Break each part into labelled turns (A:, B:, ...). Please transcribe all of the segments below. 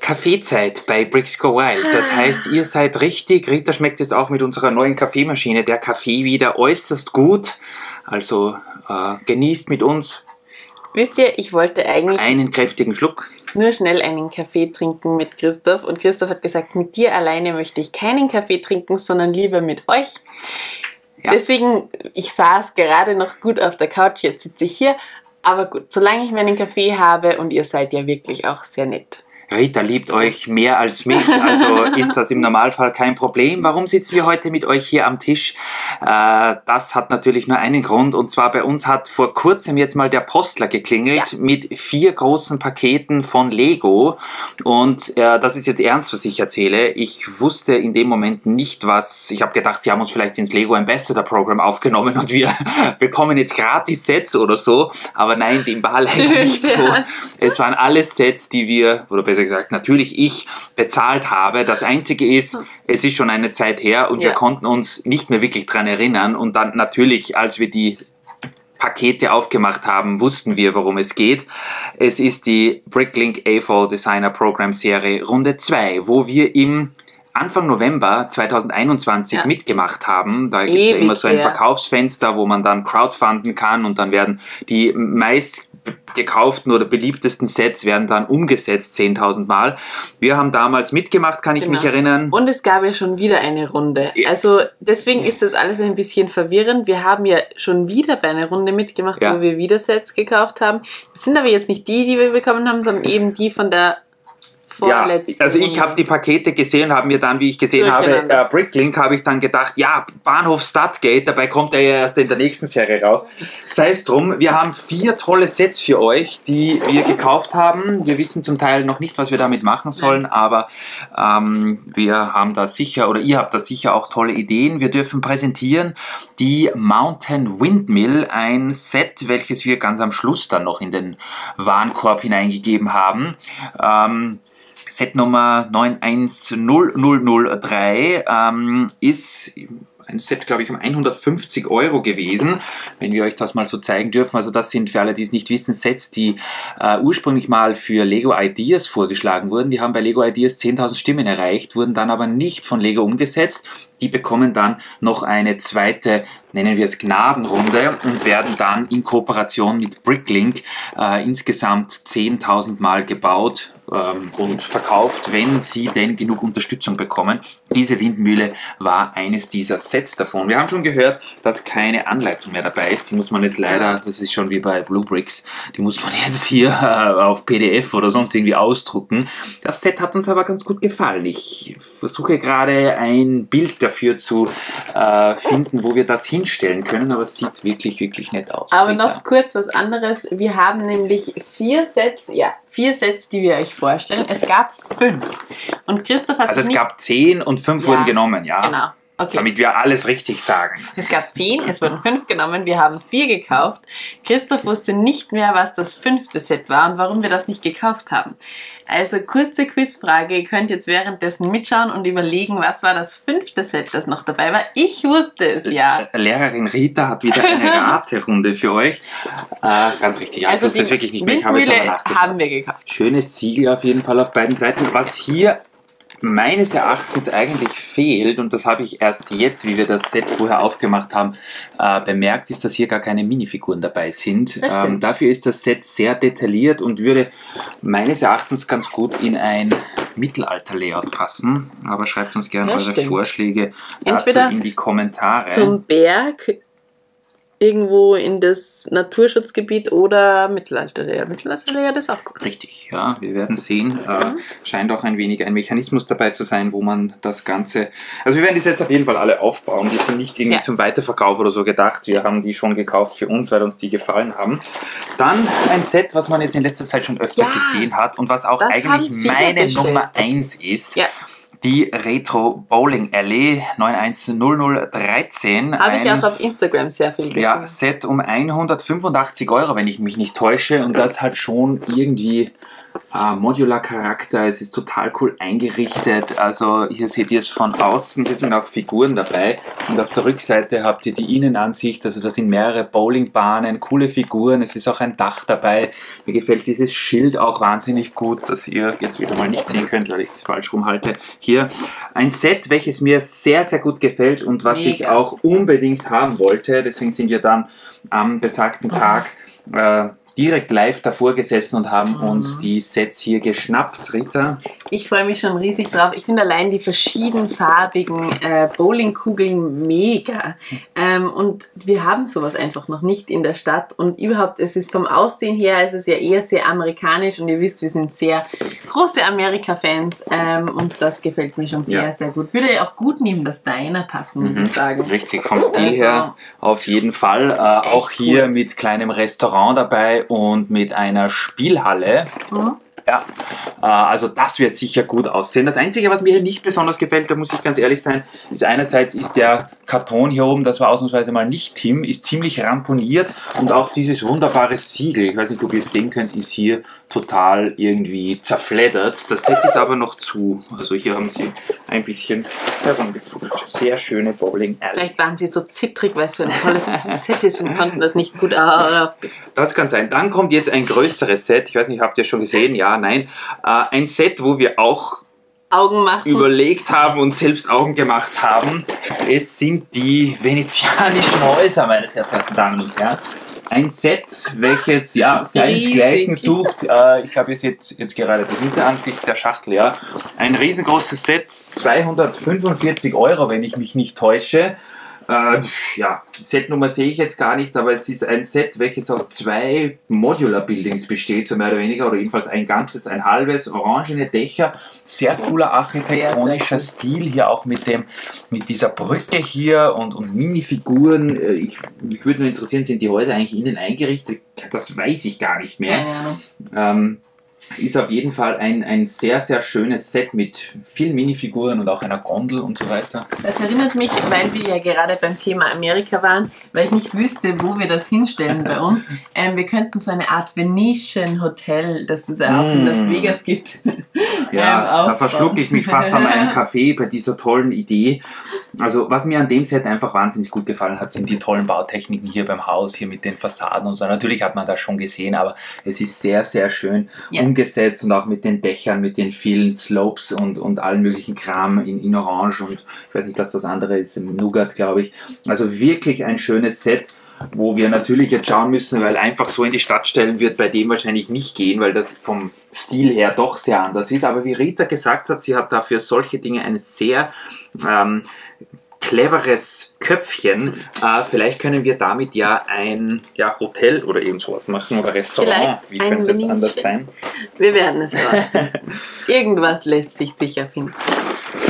A: Kaffeezeit bei Brix Go Wild. Das heißt, ihr seid richtig. Rita schmeckt jetzt auch mit unserer neuen Kaffeemaschine der Kaffee wieder äußerst gut. Also genießt mit uns.
B: Wisst ihr, ich wollte eigentlich
A: einen kräftigen Schluck.
B: Nur schnell einen Kaffee trinken mit Christoph. Und Christoph hat gesagt, mit dir alleine möchte ich keinen Kaffee trinken, sondern lieber mit euch. Ja. Deswegen, ich saß gerade noch gut auf der Couch, jetzt sitze ich hier. Aber gut, solange ich meinen Kaffee habe und ihr seid ja wirklich auch sehr nett.
A: Rita liebt euch mehr als mich, also ist das im Normalfall kein Problem. Warum sitzen wir heute mit euch hier am Tisch? Das hat natürlich nur einen Grund, und zwar bei uns hat vor kurzem jetzt mal der Postler geklingelt mit 4 großen Paketen von Lego, und das ist jetzt ernst, was ich erzähle. Ich wusste in dem Moment nicht, was, ich habe gedacht, sie haben uns vielleicht ins Lego Ambassador Program aufgenommen und wir bekommen jetzt gratis Sets oder so, aber nein, dem war leider nicht so. Es waren alles Sets, die wir, oder besser gesagt, natürlich ich bezahlt habe. Das Einzige ist, es ist schon eine Zeit her und wir konnten uns nicht mehr wirklich dran erinnern, und dann natürlich, als wir die Pakete aufgemacht haben, wussten wir, worum es geht. Es ist die Bricklink AFOL Designer Program Serie Runde 2, wo wir im Anfang November 2021 mitgemacht haben. Da gibt es ja immer so ein Verkaufsfenster, wo man dann crowdfunden kann, und dann werden die meist gekauften oder beliebtesten Sets werden dann umgesetzt 10.000 Mal. Wir haben damals mitgemacht, kann ich mich erinnern.
B: Und es gab ja schon wieder eine Runde. Also deswegen ist das alles ein bisschen verwirrend. Wir haben ja schon wieder bei einer Runde mitgemacht, wo wir wieder Sets gekauft haben. Das sind aber jetzt nicht die wir bekommen haben, sondern eben die von der
A: also ich habe die Pakete gesehen, habe mir dann, wie ich gesehen habe, Bricklink, habe ich dann gedacht, ja, Bahnhof Studgate, dabei kommt er ja erst in der nächsten Serie raus. Sei es drum, wir haben 4 tolle Sets für euch, die wir gekauft haben. Wir wissen zum Teil noch nicht, was wir damit machen sollen, aber wir haben da sicher, oder ihr habt da sicher auch tolle Ideen. Wir dürfen präsentieren die Mountain Windmill, ein Set, welches wir ganz am Schluss dann noch in den Warenkorb hineingegeben haben. Set Nummer 910003 ist ein Set, glaube ich, um 150 € gewesen, wenn wir euch das mal so zeigen dürfen. Also das sind, für alle, die es nicht wissen, Sets, die ursprünglich mal für Lego Ideas vorgeschlagen wurden. Die haben bei Lego Ideas 10.000 Stimmen erreicht, wurden dann aber nicht von Lego umgesetzt. Die bekommen dann noch eine zweite, nennen wir es Gnadenrunde, und werden dann in Kooperation mit Bricklink insgesamt 10.000 Mal gebaut und verkauft, wenn sie denn genug Unterstützung bekommen. Diese Windmühle war eines dieser Sets davon. Wir haben schon gehört, dass keine Anleitung mehr dabei ist. Die muss man jetzt leider, das ist schon wie bei Bluebricks, die muss man jetzt hier auf PDF oder sonst irgendwie ausdrucken. Das Set hat uns aber ganz gut gefallen. Ich versuche gerade ein Bild dafür zu finden, wo wir das hinstellen können, aber es sieht wirklich, wirklich nett aus.
B: Aber noch kurz was anderes. Wir haben nämlich 4 Sets, 4 Sets, die wir euch vorstellen. Es gab 5. Und Christoph hat
A: es gab 10 und 5 wurden genommen,
B: Genau. Okay.
A: Damit wir alles richtig sagen.
B: Es gab 10, es wurden 5 genommen, wir haben 4 gekauft. Christoph wusste nicht mehr, was das 5. Set war und warum wir das nicht gekauft haben. Also kurze Quizfrage, ihr könnt jetzt währenddessen mitschauen und überlegen, was war das 5. Set, das noch dabei war. Ich wusste es ja.
A: Lehrerin Rita hat wieder eine Raterunde für euch. Ganz richtig,
B: also
A: ich wusste es wirklich nicht mehr.
B: Ich habe jetzt aber nachgedacht. Haben wir gekauft.
A: Schönes Siegel auf jeden Fall auf beiden Seiten. Was hier meines Erachtens eigentlich fehlt, und das habe ich erst jetzt, wie wir das Set vorher aufgemacht haben, bemerkt, ist, dass hier gar keine Minifiguren dabei sind. Dafür ist das Set sehr detailliert und würde meines Erachtens ganz gut in ein Mittelalter-Layout passen. Aber schreibt uns gerne eure Vorschläge dazu in die Kommentare.
B: Zum Berg, irgendwo in das Naturschutzgebiet oder Mittelalter-Layout. Mittelalter-Layout ist auch gut.
A: Richtig, ja, wir werden sehen. Scheint auch ein wenig ein Mechanismus dabei zu sein, wo man das Ganze... Also wir werden die Sets auf jeden Fall alle aufbauen. Die sind nicht irgendwie zum Weiterverkauf oder so gedacht. Wir haben die schon gekauft für uns, weil uns die gefallen haben. Dann ein Set, was man jetzt in letzter Zeit schon öfter gesehen hat und was auch eigentlich meine Nummer 1 ist. Ja. Die Retro Bowling Alley 910013.
B: Habe ich auch auf Instagram sehr viel gesehen.
A: Ja, Set um 185 €, wenn ich mich nicht täusche. Und das hat schon irgendwie Modular-Charakter. Es ist total cool eingerichtet. Also hier seht ihr es von außen. Hier sind auch Figuren dabei. Und auf der Rückseite habt ihr die Innenansicht. Also da sind mehrere Bowlingbahnen, coole Figuren. Es ist auch ein Dach dabei. Mir gefällt dieses Schild auch wahnsinnig gut, das ihr jetzt wieder mal nicht sehen könnt, weil ich es falsch rumhalte. Hier ein Set, welches mir sehr, sehr gut gefällt und was ich auch unbedingt haben wollte. Deswegen sind wir dann am besagten Tag direkt live davor gesessen und haben uns die Sets hier geschnappt. Rita?
B: Ich freue mich schon riesig drauf. Ich finde allein die verschiedenfarbigen Bowlingkugeln mega. Und wir haben sowas einfach noch nicht in der Stadt. Und überhaupt, es ist vom Aussehen her, es ist ja eher sehr amerikanisch. Und ihr wisst, wir sind sehr große Amerika-Fans. Und das gefällt mir schon sehr, sehr gut. Würde ja auch gut neben das Diner passen, muss ich sagen.
A: Richtig, vom Stil her auf jeden Fall. Auch hier mit kleinem Restaurant dabei und mit einer Spielhalle. Ja, also das wird sicher gut aussehen. Das Einzige, was mir hier nicht besonders gefällt, da muss ich ganz ehrlich sein, ist einerseits ist der Karton hier oben, das war ausnahmsweise mal nicht Tim, ist ziemlich ramponiert und auch dieses wunderbare Siegel, ich weiß nicht, ob ihr es sehen könnt, ist hier total irgendwie zerfleddert. Das Set ist aber noch zu. Also hier haben sie ein bisschen herumgepfuscht. Sehr schöne Bowling Alley.
B: Vielleicht waren sie so zittrig, weil es so ein tolles Set ist und konnten das nicht gut auf.
A: Das kann sein. Dann kommt jetzt ein größeres Set. Ich weiß nicht, habt ihr schon gesehen? Ja, nein. Ein Set, wo wir auch
B: Augen machen.
A: Überlegt haben und selbst Augen gemacht haben. Es sind die venezianischen Häuser, meine sehr verehrten Damen und Herren. Ein Set, welches ja seinesgleichen sucht. Ich habe jetzt gerade die Hinteransicht der Schachtel. Ja. Ein riesengroßes Set, 245 €, wenn ich mich nicht täusche. Ja, Setnummer sehe ich jetzt gar nicht, aber es ist ein Set, welches aus 2 Modular-Buildings besteht, so mehr oder weniger, oder jedenfalls ein ganzes, ein halbes, orangene Dächer, sehr cooler architektonischer Stil, hier auch mit dieser Brücke hier und Minifiguren. Mich würde nur interessieren, sind die Häuser eigentlich innen eingerichtet? Das weiß ich gar nicht mehr. Ist auf jeden Fall ein sehr, sehr schönes Set mit vielen Minifiguren und auch einer Gondel und so weiter.
B: Das erinnert mich, weil wir ja gerade beim Thema Amerika waren, weil ich nicht wüsste, wo wir das hinstellen bei uns. Wir könnten so eine Art Venetian Hotel, das es ja auch in Las Vegas gibt.
A: Ja, da verschlucke ich mich fast an einem Café bei dieser tollen Idee. Also was mir an dem Set einfach wahnsinnig gut gefallen hat, sind die tollen Bautechniken hier beim Haus, hier mit den Fassaden und so. Natürlich hat man das schon gesehen, aber es ist sehr, sehr schön umgesetzt und auch mit den Dächern, mit den vielen Slopes und allen möglichen Kram in Orange und ich weiß nicht, was das andere ist, im Nougat, glaube ich. Also wirklich ein schönes Set, wo wir natürlich jetzt schauen müssen, weil einfach so in die Stadt stellen wird bei dem wahrscheinlich nicht gehen, weil das vom Stil her doch sehr anders ist. Aber wie Rita gesagt hat, sie hat dafür solche Dinge ein sehr cleveres Köpfchen. Vielleicht können wir damit ja ein Hotel oder irgend sowas machen oder Restaurant.
B: Vielleicht
A: wie könnte es anders sein?
B: Wir werden es herausfinden. Irgendwas lässt sich sicher finden.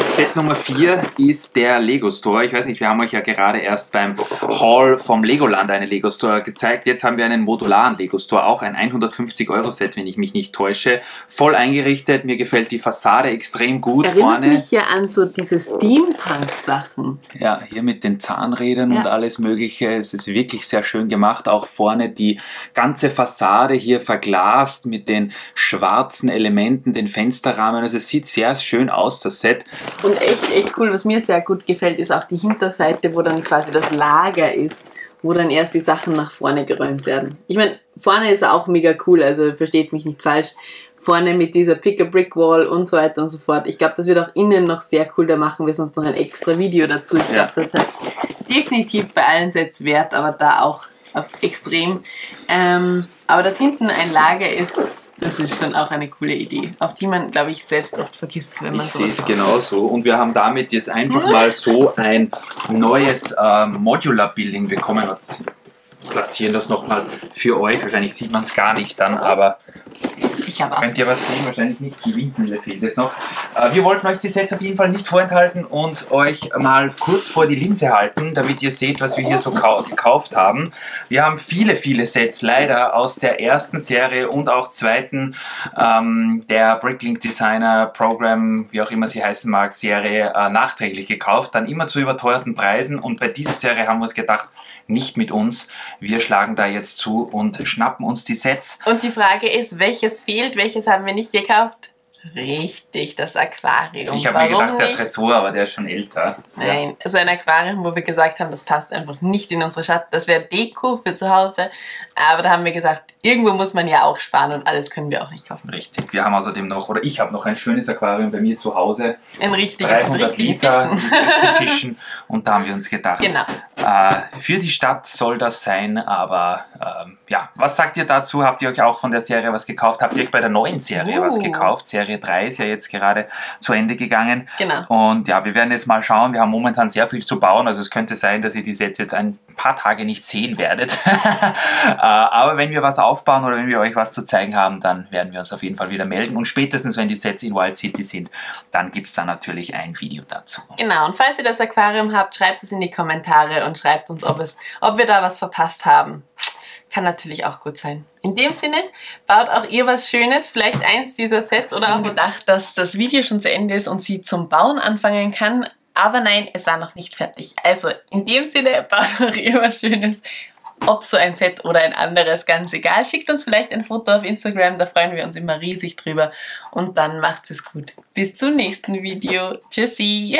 A: Set Nummer 4 ist der Lego Store. Ich weiß nicht, wir haben euch ja gerade erst beim Haul vom Legoland einen Lego Store gezeigt. Jetzt haben wir einen modularen Lego Store, auch ein 150 € Set, wenn ich mich nicht täusche. Voll eingerichtet, mir gefällt die Fassade extrem gut.
B: Erinnert mich ja an so diese Steampunk-Sachen.
A: Ja, hier mit den Zahnrädern und alles mögliche. Es ist wirklich sehr schön gemacht. Auch vorne die ganze Fassade hier verglast mit den schwarzen Elementen, den Fensterrahmen. Also es sieht sehr schön aus, das Set.
B: Und echt cool, was mir sehr gut gefällt, ist auch die Hinterseite, wo dann quasi das Lager ist, wo dann erst die Sachen nach vorne geräumt werden. Ich meine, vorne ist auch mega cool, also versteht mich nicht falsch. Vorne mit dieser Pick-a-Brick-Wall und so weiter und so fort. Ich glaube, das wird auch innen noch sehr cool, da machen wir sonst noch ein extra Video dazu. Ich glaube, das heißt definitiv bei allen Sets wert, aber da auch auf extrem. Aber dass hinten ein Lager ist, das ist schon auch eine coole Idee, auf die man, glaube ich, selbst oft vergisst, wenn man so.
A: Ich sehe es genauso. Und wir haben damit jetzt einfach mal so ein neues Modular-Building bekommen. Wir platzieren das nochmal für euch. Wahrscheinlich sieht man es gar nicht dann, aber
B: ich habe auch.
A: Könnt ihr was sehen? Wahrscheinlich nicht. Die Windmühle fehlt es noch. Wir wollten euch die Sets auf jeden Fall nicht vorenthalten und euch mal kurz vor die Linse halten, damit ihr seht, was wir hier so gekauft haben. Wir haben viele, viele Sets leider aus der ersten Serie und auch zweiten der Bricklink Designer Program, wie auch immer sie heißen mag, Serie nachträglich gekauft, dann immer zu überteuerten Preisen, und bei dieser Serie haben wir uns gedacht, nicht mit uns. Wir schlagen da jetzt zu und schnappen uns die Sets.
B: Und die Frage ist, welches fehlt, welches haben wir nicht gekauft? Richtig, das Aquarium.
A: Ich habe mir gedacht, der Tresor, aber der ist schon älter.
B: Nein, also ein Aquarium, wo wir gesagt haben, das passt einfach nicht in unsere Stadt. Das wäre Deko für zu Hause. Aber da haben wir gesagt, irgendwo muss man ja auch sparen und alles können wir auch nicht kaufen.
A: Richtig. Wir haben außerdem noch, oder ich habe noch ein schönes Aquarium bei mir zu Hause.
B: Ein richtiges,
A: 300 Liter mit Fischen. Und da haben wir uns gedacht,
B: genau.
A: Für die Stadt soll das sein, aber ja, was sagt ihr dazu? Habt ihr euch auch von der Serie was gekauft? Habt ihr euch bei der neuen Serie was gekauft? Serie 3 ist ja jetzt gerade zu Ende gegangen.
B: Genau.
A: Und ja, wir werden jetzt mal schauen. Wir haben momentan sehr viel zu bauen. Also es könnte sein, dass ihr die Sets jetzt ein paar Tage nicht sehen werdet. Aber wenn wir was aufbauen oder wenn wir euch was zu zeigen haben, dann werden wir uns auf jeden Fall wieder melden. Und spätestens, wenn die Sets in Wild City sind, dann gibt es da natürlich ein Video dazu.
B: Genau, und falls ihr das Aquarium habt, schreibt es in die Kommentare und schreibt uns, ob wir da was verpasst haben. Kann natürlich auch gut sein. In dem Sinne, baut auch ihr was Schönes, vielleicht eins dieser Sets oder auch gedacht, dass das Video schon zu Ende ist und sie zum Bauen anfangen kann. Aber nein, es war noch nicht fertig. Also in dem Sinne, baut auch ihr was Schönes. Ob so ein Set oder ein anderes, ganz egal. Schickt uns vielleicht ein Foto auf Instagram, da freuen wir uns immer riesig drüber. Und dann macht es gut. Bis zum nächsten Video. Tschüssi!